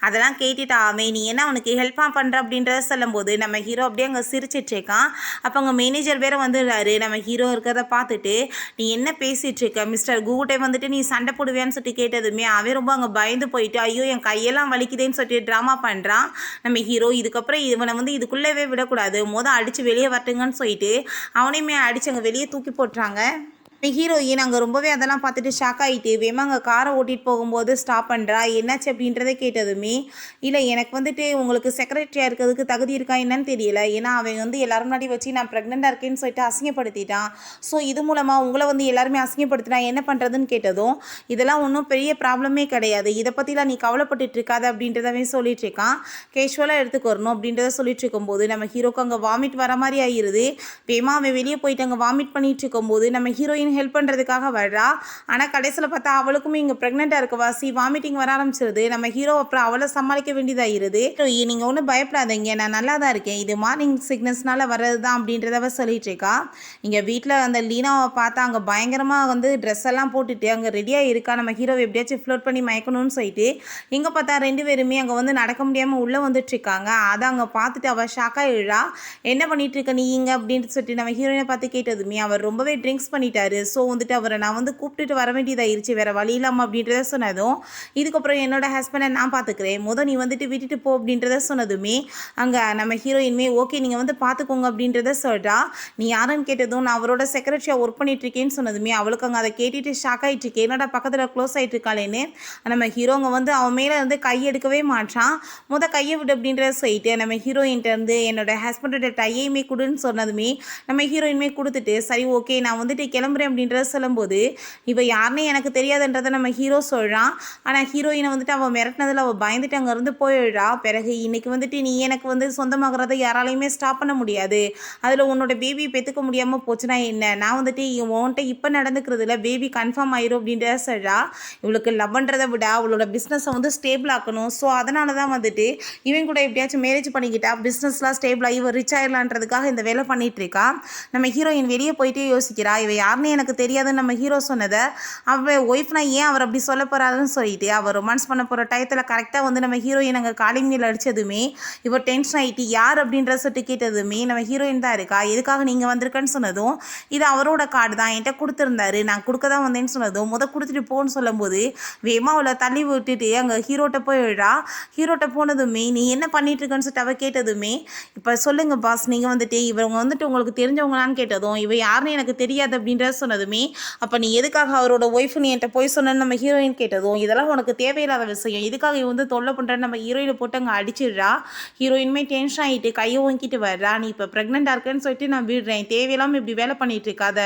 அதெல்லாம் கேட்டுட்டு அவன் நீ என்ன அவனுக்கு ஹெல்ப்பாக பண்ணுற அப்படின்றத சொல்லும்போது நம்ம ஹீரோ அப்படியே அங்கே சிரிச்சிட்டு இருக்கான். அப்போ அங்கே மேனேஜர் வேற வந்துடுறாரு. நம்ம ஹீரோ இருக்கிறத பார்த்துட்டு நீ என்ன பேசிகிட்டு இருக்க மிஸ்டர் கூட்டை வந்துட்டு நீ சண்டை போடுவேன்னு சொல்லிட்டு கேட்டதுமே அவன் ரொம்ப அங்கே பயந்து போயிட்டு ஐயோ என் கையெல்லாம் வலிக்குதேன்னு சொல்லிட்டு ட்ராமா பண்ணுறான். நம்ம ஹீரோ இதுக்கப்புறம் இவனை வந்து இதுக்குள்ளவே விடக்கூடாது, அடித்து வெளியே வரட்டுங்கன்னு சொல்லிட்டு அவனையுமே அடித்து அங்கே வெளியே தூக்கி போட்டுறாங்க. ஹீரோயின் அங்கே ரொம்பவே அதெல்லாம் பார்த்துட்டு ஷாக் ஆகிட்டு வேமா அங்கே காரை ஓட்டிகிட்டு போகும்போது ஸ்டாப் பண்ணுறா. என்னாச்சு அப்படின்றத கேட்டதுமே இல்லை எனக்கு வந்துட்டு உங்களுக்கு செக்ரட்டரியாக இருக்கிறதுக்கு தகுதி இருக்கா என்னன்னு தெரியல, ஏன்னா அவன் வந்து எல்லாரும் முன்னாடி வச்சு நான் ப்ரெக்னெண்ட்டாக இருக்கேன்னு சொல்லிட்டு அசிங்கப்படுத்திட்டான், ஸோ இது மூலமாக உங்களை வந்து எல்லாருமே அசிங்கப்படுத்தினா என்ன பண்ணுறதுன்னு கேட்டதும் இதெல்லாம் ஒன்றும் பெரிய ப்ராப்ளமே கிடையாது, இதை பற்றிலாம் நீ கவலைப்பட்டுட்டு இருக்காது அப்படின்றதவே சொல்லிட்டு இருக்கான். கேஷுவலாக எடுத்துக்கு வரணும் அப்படின்றத சொல்லிட்டு இருக்கும்போது நம்ம ஹீரோக்கு அங்கே வாமிட் வர மாதிரி ஆகிடுது. வேமா அவன் வெளியே போயிட்டு அங்கே வாமிட் பண்ணிட்டு இருக்கும்போது நம்ம ஹீரோயின் ஹீரோயின் ஹெல்ப் பண்ணுறதுக்காக வர்றா. ஆனால் கடைசியில் பார்த்தா அவளுக்குமே இங்கே ப்ரெக்னெண்ட்டாக இருக்க வாசி வாமிட்டிங் வர ஆரம்பிச்சிருது. நம்ம ஹீரோ அப்புறம் அவளை சமாளிக்க வேண்டியதாகிருது. நீங்கள் ஒன்றும் பயப்படாதீங்க, நான் நல்லா தான் இருக்கேன், இது மார்னிங் சிக்னஸ்னால வர்றது தான் அப்படின்றத அவ சொல்லிட்டு இருக்கா. இங்கே வீட்டில் அந்த லீனாவை பார்த்தா அங்கே பயங்கரமாக வந்து ட்ரெஸ் எல்லாம் போட்டுட்டு அங்கே ரெடியாக இருக்கா. நம்ம ஹீரோவை எப்படியாச்சும் ஃப்ளோட் பண்ணி மயக்கணும்னு சொல்லிட்டு இங்கே பார்த்தா 2 பேருமே அங்கே வந்து நடக்க முடியாமல் உள்ளே வந்துட்டு இருக்காங்க. அதை அங்கே பார்த்துட்டு அவள் ஷாக்காக இழா. என்ன பண்ணிட்டு இருக்க நீ இங்கே அப்படின்ட்டு சொல்லிட்டு நம்ம ஹீரோயினை பார்த்து கேட்டதுமே அவர் ரொம்பவே ட்ரிங்க்ஸ் பண்ணிட்டாரு. ஸோ வந்துட்டு அவரை நான் வந்து கூப்பிட்டுட்டு வர வேண்டியதாயிருச்சு, வேறு வழி இல்லாமல் அப்படின்றத சொன்னதும் இதுக்கப்புறம் என்னோட ஹஸ்பண்டை நான் பார்த்துக்கிறேன், நீ வந்துட்டு விட்டுட்டு போ அப்படின்றத சொன்னதுமே அங்கே நம்ம ஹீரோயின்மே ஓகே நீங்கள் வந்து பார்த்துக்கோங்க அப்படின்றத சொல்கிறா. நீ யாருன்னு கேட்டதும் நான் அவரோட செக்ரட்டரியாக ஒர்க் பண்ணிட்டு இருக்கேன்னு சொன்னதுமே அவளுக்கு அங்கே அதை கேட்டுட்டு ஷாக் ஆகிட்டு இருக்கேன், என்னடா பக்கத்தில் க்ளோஸ் ஆகிட்டு இருக்காளேன்னு. நம்ம ஹீரோங்க வந்து அவன் மேலே வந்து கை எடுக்கவே மாட்டான். கையை விடு அப்படின்றத சொல்லிட்டு நம்ம ஹீரோயின்ட்ட இருந்து என்னோட ஹஸ்பண்டோட டையையுமே கொடுன்னு சொன்னதுமே நம்ம ஹீரோயின்மே கொடுத்துட்டு சரி ஓகே நான் வந்துட்டு கிளம்புறேன் அப்படின்றத சொல்லும்போது இவ யாருன்னே எனக்கு தெரியாதுன்றதை நம்ம ஹீரோ சொல்கிறான். ஆனால் ஹீரோயினை வந்துட்டு அவள் மிரட்டினதில் அவள் பயந்துட்டு அங்கேருந்து போயிடுறா. பிறகு இன்னைக்கு வந்துட்டு நீ எனக்கு வந்து சொந்தமாகறத யாராலையுமே ஸ்டாப் பண்ண முடியாது, அதில் உன்னோட பேபி பெற்றுக்க முடியாமல் போச்சுன்னா என்ன, நான் வந்துட்டு உன்கிட்ட இப்போ நடந்துக்கிறதுல பேபி கன்ஃபார்ம் ஆயிரும் அப்படின்றத சொல்கிறா. இவளுக்கு லவ்ன்றதை விட அவளோட பிஸ்னஸை வந்து ஸ்டேபிள் ஆக்கணும். ஸோ அதனால தான் வந்துட்டு இவன் கூட எப்படியாச்சும் மேரேஜ் பண்ணிக்கிட்டா பிஸ்னஸ்லாம் ஸ்டேபிள் ஆகி இவன் ரிச் ஆயிடலான்றதுக்காக இந்த வேலை பண்ணிட்டு இருக்கா. நம்ம ஹீரோயின் வெளியே போயிட்டே யோசிக்கிறா, இவ யாருன்னு எனக்கு தெரியாதுன்னு நம்ம ஹீரோ சொன்னதை அவள் ஒய்ஃப்னா ஏன் அவர் அப்படி சொல்ல போகிறாருன்னு சொல்லிட்டு அவர் ரொமான்ஸ் பண்ண போகிற டயத்தில் கரெக்டாக வந்து நம்ம ஹீரோயின் அங்கே காலிங் மேல் அடித்ததுமே இவர் டென்ஷன் ஆகிட்டு யார் அப்படின்ற சொல்லிட்டு கேட்டதுமே நம்ம ஹீரோயின் தான் இருக்கா, எதுக்காக நீங்கள் வந்திருக்கேன்னு சொன்னதும் இது அவரோட கார்டு தான் என்கிட்ட கொடுத்துருந்தாரு, நான் கொடுக்க தான் வந்தேன்னு சொன்னதும் கொடுத்துட்டு போன்னு சொல்லும்போது வேமா அவளை தள்ளி விட்டுட்டு அங்கே ஹீரோட்ட போயிடுறா. ஹீரோட்ட போனதுமே நீ என்ன பண்ணிட்டு இருக்கன்னு சொல்லிட்டு அவள் கேட்டதுமே இப்போ சொல்லுங்க பாஸ், நீங்கள் வந்துட்டு இவங்க வந்துட்டு உங்களுக்கு தெரிஞ்சவங்களான்னு கேட்டதும் இவ யாருன்னு எனக்கு தெரியாது அப்படின்றத சொன்னதுமே அப்போ நீ எதுக்காக அவரோட ஒய்ஃப்னு என்கிட்ட போய் சொன்னேன்னு நம்ம ஹீரோயின் கேட்டதும் இதெல்லாம் உனக்கு தேவையில்லாத விஷயம், இதுக்காக இவ வந்து தொல்லை பண்ணுறேன்னு நம்ம ஹீரோயினை போட்டு அங்கே அடிச்சிடுறா. ஹீரோயின்மே டென்ஷன் ஆகிட்டு கையை ஓங்கிட்டு வர்றா. நீ இப்போ ப்ரெக்னெண்ட்டாக இருக்கேன்னு சொல்லிட்டு நான் விடுறேன், தேவையில்லாமல் இப்படி வேலை பண்ணிட்டு இருக்காத,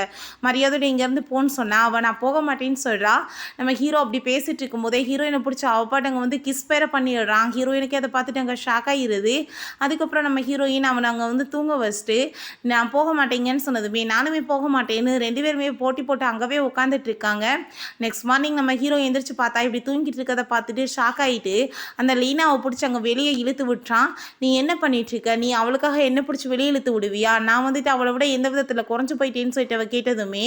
மரியாதையோட இங்கேருந்து போன்னு சொன்னா அவள் நான் போக மாட்டேன்னு சொல்கிறா. நம்ம ஹீரோ அப்படி பேசிட்டு இருக்கும்போதே ஹீரோயினை பிடிச்ச அவப்பாட்டங்க வந்து கிஸ் பேர பண்ணிடுறான். ஹீரோயினுக்கே அதை பார்த்துட்டு அங்கே ஷாக் ஆகிடுது. அதுக்கப்புறம் நம்ம ஹீரோயின் அவனை அங்கே வந்து தூங்க வச்சுட்டு நான் போக மாட்டேங்கன்னு சொன்னதுமே நானுமே போக மாட்டேன்னு 2 பேருமே போட்டி போட்டு அங்கவே உட்காந்துட்டு இருக்காங்க. நெக்ஸ்ட் மார்னிங் நம்ம ஹீரோ எந்திரிச்சு பார்த்தா இப்படி தூங்கிட்டு இருக்கதை பார்த்துட்டு ஷாக் ஆகிட்டு அந்த லீனாவை பிடிச்சி அங்கே வெளியே இழுத்து விட்டுறான். நீ என்ன பண்ணிட்டு இருக்க, நீ அவளுக்காக என்ன பிடிச்சி வெளியே இழுத்து விடுவியா, நான் வந்துட்டு அவளை விட எந்த விதத்தில் குறைஞ்சு போயிட்டேன்னு சொல்லிட்டு அவள் கேட்டதுமே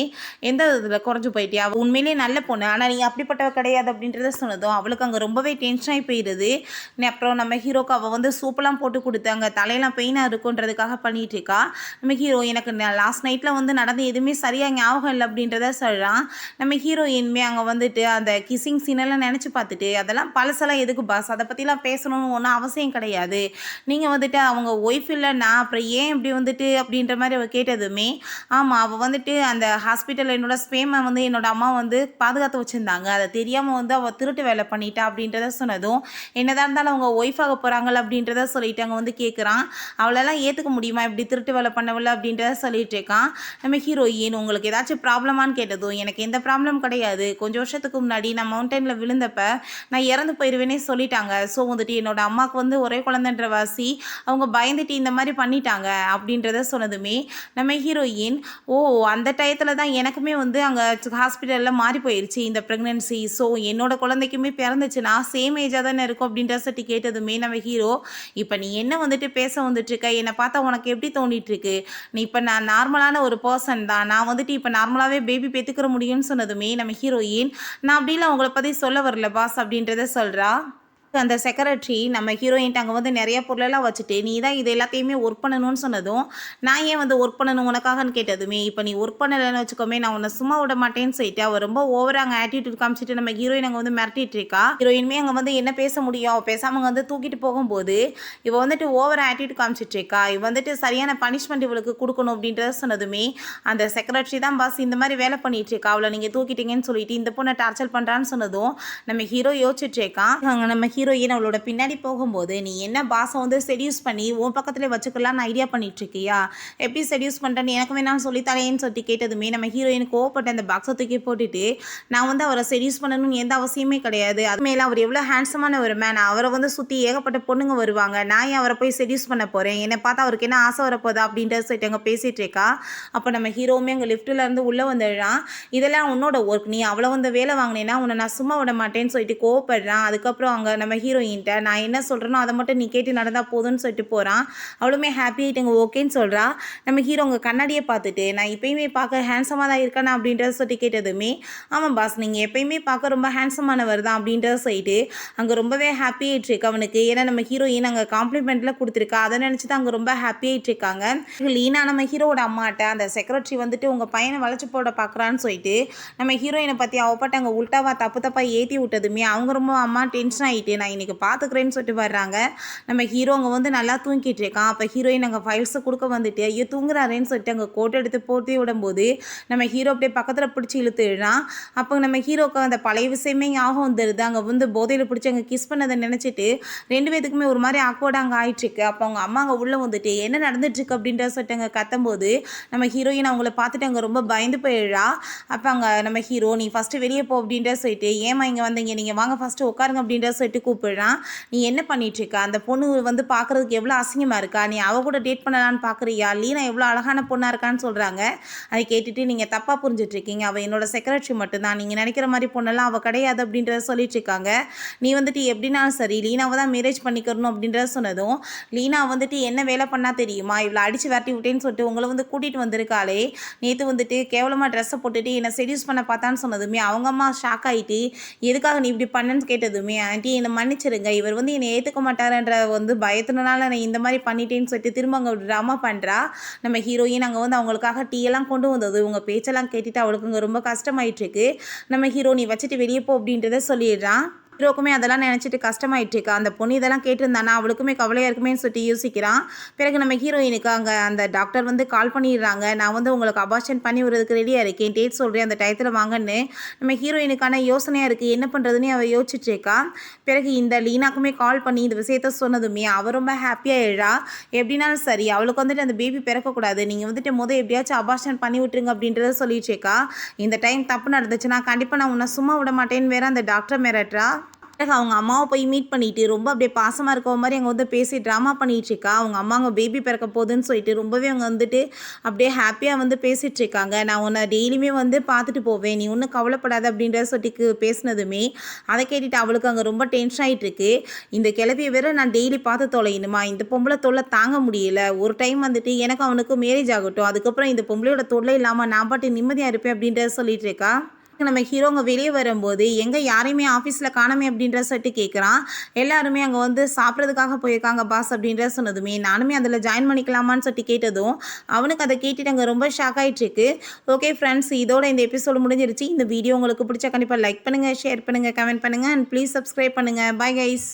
எந்த விதத்தில் குறைஞ்சு போயிட்டியா, அவள் உண்மையிலேயே நல்ல பொண்ணு, ஆனால் நீ அப்படிப்பட்டவ கிடையாது அப்படின்றத சொன்னதும் அவளுக்கு அங்கே ரொம்பவே டென்ஷன் ஆகி போயிடுது. அப்புறம் நம்ம ஹீரோக்கு அவள் வந்து சூப்பெல்லாம் போட்டு கொடுத்தாங்க, தலையெல்லாம் பெயினாக இருக்குன்றதுக்காக பண்ணிகிட்டு இருக்கா. நம்ம ஹீரோ எனக்கு லாஸ்ட் நைட்டில் வந்து நடந்து எதுவுமே சரியாக ஞாபகம் இல்லை அப்படின்றத சொல்கிறான். நம்ம ஹீரோயின்மே அங்கே வந்துட்டு அந்த கிசிங் சீனெல்லாம் நினச்சி பார்த்துட்டு அதெல்லாம் பழசெல்லாம் எதுக்கு பாஸ், அதை பற்றிலாம் பேசணும்னு ஒன்றும் அவசியம் கிடையாது, நீங்கள் வந்துட்டு அவங்க ஒய்ஃப் இல்லைன்னா அப்புறம் ஏன் இப்படி வந்துட்டு அப்படின்ற மாதிரி அவள் கேட்டதுமே ஆமாம் அவள் வந்துட்டு அந்த ஹாஸ்பிட்டலில் என்னோட ஸ்பேமை வந்து என்னோட அம்மா வந்து பாதுகாத்து வச்சுருந்தாங்க, அதை தெரியாமல் வந்து அவள் திருட்டு வேலை பண்ணிட்டா அப்படின்றத சொன்னதும் என்னதான் இருந்தாலும் அவங்க ஒய்ஃப் ஆக போகிறாங்கள அப்படின்றத சொல்லிட்டு அங்கே வந்து கேட்குறான். அவளெல்லாம் ஏற்றுக்க முடியுமா இப்படி திருட்டு வேலை பண்ணவில்லை அப்படின்றத சொல்லிட்டு இருக்கான். நம்ம ஹீரோயின் உங்களுக்கு ஏதாச்சும் ப்ராப்ளமானு கேட்டதும் எனக்கு எந்த ப்ராப்ளம் கிடையாது, கொஞ்சம் வருஷத்துக்கு முன்னாடி நான் மவுண்டனில் விழுந்தப்ப நான் இறந்து போயிடுவேனே சொல்லிட்டாங்க, ஸோ வந்துட்டு என்னோட அம்மாவுக்கு வந்து ஒரே குழந்தைன்ற வாசி அவங்க பயந்துட்டு இந்த மாதிரி பண்ணிட்டாங்க அப்படின்றத சொன்னதுமே நம்ம ஹீரோயின் ஓ அந்த டயத்தில் தான் எனக்குமே வந்து அங்கே ஹாஸ்பிட்டலில் மாறி போயிடுச்சு இந்த ப்ரெக்னென்சி, ஸோ என்னோட குழந்தைக்குமே பிறந்துச்சுன்னா சேம் ஏஜாக தானே இருக்கும் அப்படின்ற சொல்லி கேட்டதுமே நம்ம ஹீரோ இப்போ நீ என்ன வந்துட்டு பேச வந்துட்டுருக்க, என்னை பார்த்தா உனக்கு எப்படி தோண்டிட்டுருக்கு, நீ இப்போ நான் நார்மலான ஒரு பர்சன் தான், நான் வந்துட்டு இப்போ நார்மலாகவே பேபி பெற்றுக்கிற முடியும்னு சொன்னதுமே நம்ம ஹீரோயின் நான் அப்படிலாம் உங்களை பற்றி சொல்ல வரல பாஸ் அப்படின்றத சொல்கிறா. அந்த செக்ரட்டரி நம்ம ஹீரோயின்ட்டு அங்கே வந்து நிறைய பொருளெல்லாம் வச்சுட்டு நீ தான் இது எல்லாத்தையுமே ஒர்க் பண்ணணும்னு சொன்னதும் நான் ஏன் வந்து ஒர்க் பண்ணணும் உனக்காகன்னு கேட்டதுமே இப்போ நீ ஒர்க் பண்ணலைன்னு வச்சுக்கோமே நான் உன்னை சும்மா விட மாட்டேன்னு சொல்லிட்டு அவர் ரொம்ப ஓவராக அங்கே ஆட்டிடியூட் காமிச்சிட்டு நம்ம ஹீரோயின் அங்கே வந்து மிரட்டிட்டு இருக்கா. ஹீரோயின்மே அங்கே வந்து என்ன பேச முடியும், பேசாமல் அங்கே வந்து தூக்கிட்டு போகும்போது இவ வந்துட்டு ஓவர் ஆட்டிடியூட் காமிச்சிட்டு இருக்கா, இவ வந்துட்டு சரியான பனிஷ்மெண்ட் இவளுக்கு கொடுக்கணும் அப்படின்றத சொன்னதுமே அந்த செக்ரட்டரி தான் பாஸ் இந்த மாதிரி வேலை பண்ணிட்டு இருக்கா, அவளை நீங்கள் தூக்கிட்டீங்கன்னு சொல்லிட்டு இந்த பொண்ணை டார்ச்சர் பண்ணுறான்னு சொன்னதும் நம்ம ஹீரோ யோசிச்சுட்டு இருக்கான். அங்கே நம்ம ஹீரோயின் அவளோட பின்னாடி போகும்போது, "நீ என்ன பாஸ வந்து செட்யூஸ் பண்ணி உன் பக்கத்திலே வச்சுக்கலாம்னு ஐடியா பண்ணிட்டுருக்கியா? எப்படி செட்யூஸ் பண்றேன்னு எனக்கு வேணா சொல்லி தரேன்னு" சொல்லிட்டு கேட்டதுமே, நம்ம ஹீரோயின் கோவப்பட்டு அந்த பாக்ஸ தூக்கி போட்டுட்டு, "நான் வந்து அவர செட்யூஸ் பண்ணணும்னு எந்த அவசியமே கிடையாது. அது மேல அவர் எவ்வளோ ஹேண்ட்ஸமான ஒரு மேன். அவர வந்து சுத்தி ஏகப்பட்ட பொண்ணுங்க வருவாங்க. நான் ஏன் அவர போய் செட்யூஸ் பண்ண போறேன்? என்ன பார்த்தா அவருக்கு என்ன ஆசை வரப்போதா?" அப்படின்ட்டு சொல்லிட்டு அங்க பேசிட்டு இருக்கா. அப்ப நம்ம ஹீரோவுமே அங்க லிஃப்ட்ல இருந்து உள்ள வந்துடுறான். "இதெல்லாம் உன்னோட ஒர்க். நீ அவள வந்து வேலை வாங்கினேன்னா உன்னை நான் சும்மா விட மாட்டேன்னு" சொல்லிட்டு கோவப்படுறான். அதுக்கப்புறம் அங்க நம்ம ஹீரோயின்ட்ட, "நான் என்ன சொல்றேனோ அதை மட்டும் நீ கேட்டு நடந்தா போதும்னு" சொல்லிட்டு போறான். அவளுமே ஹாப்பி ஆயிட்டு அங்க ஓகேன்னு சொல்றா. நம்ம ஹீரோ அங்க கண்ணாடியை பார்த்துட்டு, "நான் இப்பயுமே பார்க்க ஹேண்ட்ஸமா தான் இருக்கேனா?" அப்படின்றத சொல்லிட்டு கேட்டதுமே, "ஆமா பாஸ், நீங்க எப்பயுமே பார்க்க ரொம்ப ஹேண்ட்ஸமானவர் தான்" அப்படின்றத சொல்லிட்டு அங்க ரொம்பவே ஹாப்பி ஆயிட்டு இருக்கு அவனுக்கு. ஏன்னா நம்ம ஹீரோயின் அங்க காம்ப்ளிமெண்ட்ல கொடுத்துருக்கா. அதை நினைச்சு தான் அங்க ரொம்ப ஹாப்பி ஆயிட்டு இருக்காங்க. லீனா நம்ம ஹீரோவோட அம்மாட்ட, அந்த செக்ரட்டரி வந்துட்டு உங்க பையனை வளைச்சு போட பார்க்குறான்னு சொல்லிட்டு நம்ம ஹீரோயினை பற்றி அவப்பட்ட அங்கே உல்ட்டாவா தப்பு தப்பாக ஏற்றி விட்டதுமே அவங்க ரொம்ப அம்மா டென்ஷன் ஆகிட்டு, "நான் இன்னைக்கு பார்த்துக்கிறேன்னு" சொல்லிட்டு வர்றாங்க. நம்ம ஹீரோ அங்கே வந்து நல்லா தூங்கிட்டு இருக்கான். அப்போ ஹீரோயின் அங்கே ஃபைல்ஸை கொடுக்க வந்துட்டு, ஐயோ தூங்குறாரேன்னு சொல்லிட்டு அங்கே கோட்டை எடுத்து போட்டி விடும்போது நம்ம ஹீரோ அப்படியே பக்கத்தில் பிடிச்சி இழுத்துடுறான். அப்போ நம்ம ஹீரோக்கு அந்த பழைய விஷயமே ஞாபகம் வந்துடுது. அங்கே வந்து போதையில் பிடிச்சி அங்கே கிஸ் பண்ணதை நினச்சிட்டு 2 பேத்துக்குமே ஒரு மாதிரி ஆக்வர்டாக அங்கே ஆயிட்டுருக்கு. அப்போ அவங்க அம்மா அங்கே உள்ளே வந்துட்டு என்ன நடந்துட்டுருக்கு அப்படின்ற சொல்லிட்டு அங்கே கத்தும்போது நம்ம ஹீரோயின் அவங்கள பார்த்துட்டு அங்கே ரொம்ப பயந்து போயிடுறா. அப்போ அங்கே நம்ம ஹீரோ, "நீ ஃபஸ்ட்டு வெளியே போ" அப்படின்ற சொல்லிட்டு, "ஏமா இங்கே வந்தீங்க? நீங்கள் வாங்க ஃபஸ்ட்டு உட்காருங்க" அப்படின்ற சொல்லிட்டு கூப்பிடுறான். "நீ என்ன பண்ணிட்டுருக்க? அந்த பொண்ணு வந்து பார்க்குறதுக்கு எவ்வளோ அசிங்கமாக இருக்கா? நீ அவ கூட டேட் பண்ணலான்னு பார்க்குறியா? லீனா எவ்வளோ அழகான பொண்ணாக இருக்கான்னு" சொல்கிறாங்க. அதை கேட்டுட்டு, "நீங்கள் தப்பாக புரிஞ்சிட்ருக்கீங்க. அவள் என்னோட செக்ரட்டரி மட்டும்தான். நீங்கள் நினைக்கிற மாதிரி பொண்ணெல்லாம் அவள் கிடையாது" அப்படின்றத சொல்லிட்டு இருக்காங்க. "நீ வந்துட்டு எப்படினாலும் சரி லீனாவை தான் மேரேஜ் பண்ணிக்கிறணும்" அப்படின்றத சொன்னதும், "லீனா வந்துட்டு என்ன வேலை பண்ணா தெரியுமா? இவளை அடித்து விரட்டி விட்டேன்னு சொல்லிட்டு உங்களை வந்து கூட்டிகிட்டு வந்திருக்காளே. நேற்று வந்துட்டு கேவலமாக ட்ரெஸ்ஸை போட்டுட்டு என்னை செடியூஸ் பண்ண பார்த்தான்னு" சொன்னதுமே அவங்க அம்மா ஷாக் ஆகிட்டு, "எதுக்காக நீ இப்படி பண்ணன்னு" கேட்டதுமே, "ஆண்டி என்னை மன்னிச்சிருங்க. இவர் வந்து என்னை ஏற்றுக்க மாட்டாருன்ற வந்து பயத்தினால நான் இந்த மாதிரி பண்ணிட்டேன்னு" சொல்லிட்டு திரும்ப அங்கே ட்ராமா பண்ணுறா. நம்ம ஹீரோயின் அங்கே வந்து அவங்களுக்காக டீ எல்லாம் கொண்டு வந்தது உங்கள் பேச்செல்லாம் கேட்டுட்டு அவளுக்கு இங்கே ரொம்ப கஷ்டமாயிட்டுருக்கு. நம்ம ஹீரோ, "நீ வச்சுட்டு வெளியே போ" அப்படின்றத சொல்லிடுறான். ஹீரோக்குமே அதெல்லாம் நினச்சிட்டு கஷ்டமாயிட்டுருக்கு. அந்த பொண்ணு இதெல்லாம் கேட்டிருந்தானா அவளுக்குமே கவலையாக இருக்குமேன்னு சொல்லிட்டு யோசிக்கிறான். பிறகு நம்ம ஹீரோயினுக்கு அங்கே அந்த டாக்டர் வந்து கால் பண்ணிடுறாங்க. "நான் வந்து உங்களுக்கு அபார்ஷன் பண்ணி விடுறதுக்கு ரெடியாக இருக்கேன். டேட் சொல்கிறேன், அந்த டயத்தில் வாங்கன்னு." நம்ம ஹீரோயினுக்கான யோசனையாக இருக்குது. என்ன பண்ணுறதுன்னு அவள் யோசிச்சுட்டு இருக்கா. பிறகு இந்த லீனாக்குமே கால் பண்ணி இந்த விஷயத்த சொன்னதுமே அவள் ரொம்ப ஹாப்பியாகிடுறா. எப்படின்னாலும் சரி அவளுக்கு வந்துட்டு அந்த பேபி பிறக்கக்கூடாது. நீங்கள் வந்துட்டு எப்படியாச்சும் அபார்ஷன் பண்ணி விட்டுருங்க அப்படின்றத சொல்லிட்டு இருக்கா. "இந்த டைம் தப்பு நடந்துச்சுன்னா கண்டிப்பாக நான் உன்னை சும்மா விட மாட்டேன்னு" வேற அந்த டாக்டர் மிரட்டுறா. பிறகு அவங்க அம்மாவை போய் மீட் பண்ணிட்டு ரொம்ப அப்படியே பாசமாக இருக்க மாதிரி அங்கே வந்து பேசி ட்ராமா பண்ணிட்டு இருக்கா. அவங்க அம்மா அங்கே பேபி பிறக்க போகுதுன்னு சொல்லிட்டு ரொம்பவே அவங்க வந்துட்டு அப்படியே ஹாப்பியாக வந்து பேசிகிட்டு இருக்காங்க. "நான் உன்னை டெய்லியுமே வந்து பார்த்துட்டு போவேன். நீ ஒன்றும் கவலைப்படாத" அப்படின்றத சொல்லிட்டு பேசினதுமே அதை கேட்டுட்டு அவளுக்கு அங்கே ரொம்ப டென்ஷன் ஆகிட்டு இருக்கு. இந்த கிளவியை வேற நான் டெய்லி பார்த்து தொலையணுமா? இந்த பொம்பளை தொல்லை தாங்க முடியல. ஒரு டைம் வந்துட்டு எனக்கு அவனுக்கு மேரேஜ் ஆகட்டும், அதுக்கப்புறம் இந்த பொம்பளையோட தொல்லை இல்லாமல் நான் பாட்டு நிம்மதியாக இருப்பேன் அப்படின்றத சொல்லிட்டு இருக்கா. நம்ம ஹீரோங்க வெளியே வரும்போது, "எங்கே யாரையுமே ஆஃபீஸில் காணோமே" அப்படின்ற சொல்லிட்டு கேட்குறான். எல்லாருமே அங்கே வந்து சாப்பிட்றதுக்காக போயிருக்காங்க பாஸ் அப்படின்ற சொன்னதுமே, "நானுமே அதில் ஜாயின் பண்ணிக்கலாமான்னு" சொல்லிட்டு கேட்டதும் அவனுக்கு அதை கேட்டுட்டு அங்கே ரொம்ப ஷாக் ஆகிட்டுருக்கு. ஓகே ஃப்ரெண்ட்ஸ், இதோட இந்த எபிசோடு முடிஞ்சிருச்சு. இந்த வீடியோ உங்களுக்கு பிடிச்சா கண்டிப்பாக லைக் பண்ணுங்கள், ஷேர் பண்ணுங்கள், கமெண்ட் பண்ணுங்கள் அண்ட் ப்ளீஸ் சப்ஸ்கிரைப் பண்ணுங்கள். Bye guys.